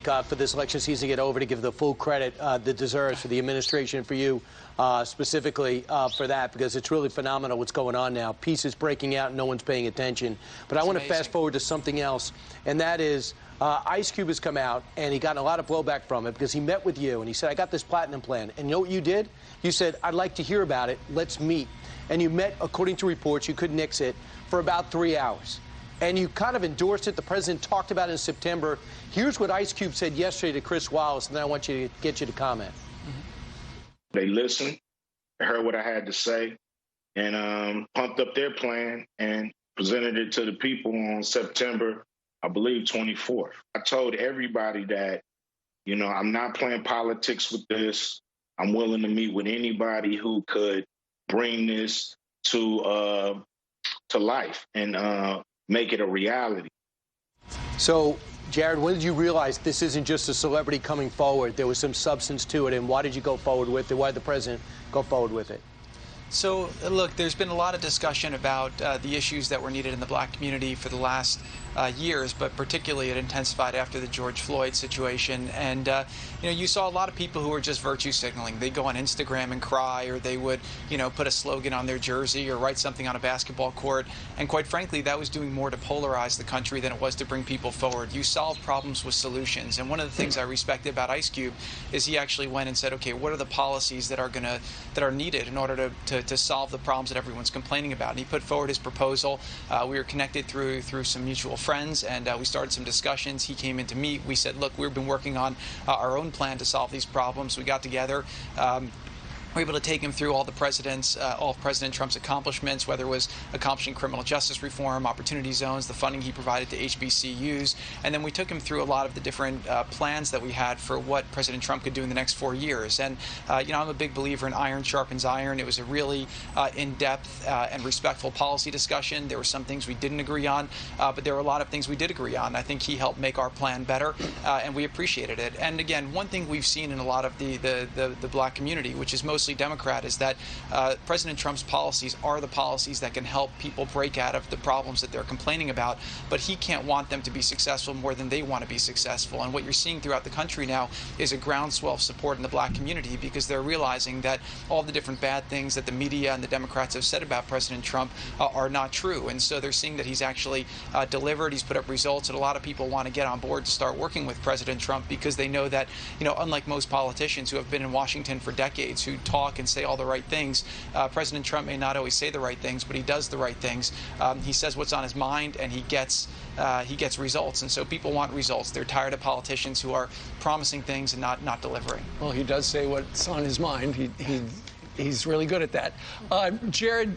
For this election season to get over, to give the full credit that deserves for the administration, for you specifically for that, because it's really phenomenal what's going on now. Peace is breaking out and no one's paying attention. But I want to fast forward to something else, and that is Ice Cube has come out and he got a lot of blowback from it because he met with you and he said, I got this platinum plan. And you know what you did? You said, I'd like to hear about it. Let's meet. And you met, according to reports, you could nix it for about 3 hours. And you kind of endorsed it. The president talked about it in September. Here's what Ice Cube said yesterday to Chris Wallace, and then I want you to get you to comment. They listened, heard what I had to say, and pumped up their plan and presented it to the people on September, I believe, 24th. I told everybody that, you know, I'm not playing politics with this. I'm willing to meet with anybody who could bring this to life and make it a reality. So, Jared, when did you realize this isn't just a celebrity coming forward? There was some substance to it, and why did you go forward with it? Why did the president go forward with it? So, look, there's been a lot of discussion about the issues that were needed in the black community for the last years, but particularly it intensified after the George Floyd situation. And, you know, you saw a lot of people who were just virtue signaling. They'd go on Instagram and cry, or they would, you know, put a slogan on their jersey or write something on a basketball court. And quite frankly, that was doing more to polarize the country than it was to bring people forward. You solve problems with solutions. And one of the things I respected about Ice Cube is he actually went and said, okay, what are the policies that are needed in order to solve the problems that everyone's complaining about? And he put forward his proposal. We were connected through some mutual friends, and we started some discussions. He came in to meet. We said, look, we've been working on our own plan to solve these problems. We got together. We were able to take him through all of President Trump's accomplishments, whether it was accomplishing criminal justice reform, opportunity zones, the funding he provided to HBCUs, and then we took him through a lot of the different plans that we had for what President Trump could do in the next 4 years. And you know, I'm a big believer in iron sharpens iron. It was a really in-depth and respectful policy discussion. There were some things we didn't agree on, but there were a lot of things we did agree on. I think he helped make our plan better, and we appreciated it. And again, one thing we've seen in a lot of the black community, which is mostly Democrat, is that President Trump's policies are the policies that can help people break out of the problems that they're complaining about, but he can't want them to be successful more than they want to be successful. And what you're seeing throughout the country now is a groundswell of support in the black community, because they're realizing that all the different bad things that the media and the Democrats have said about President Trump are not true. And so they're seeing that he's actually delivered, he's put up results, and a lot of people want to get on board to start working with President Trump, because they know that, you know, unlike most politicians who have been in Washington for decades, who talk and say all the right things, President Trump may not always say the right things, but he does the right things. He says what's on his mind, and he gets results. And so people want results. They're tired of politicians who are promising things and not delivering. Well, he does say what's on his mind. He's really good at that. Jared,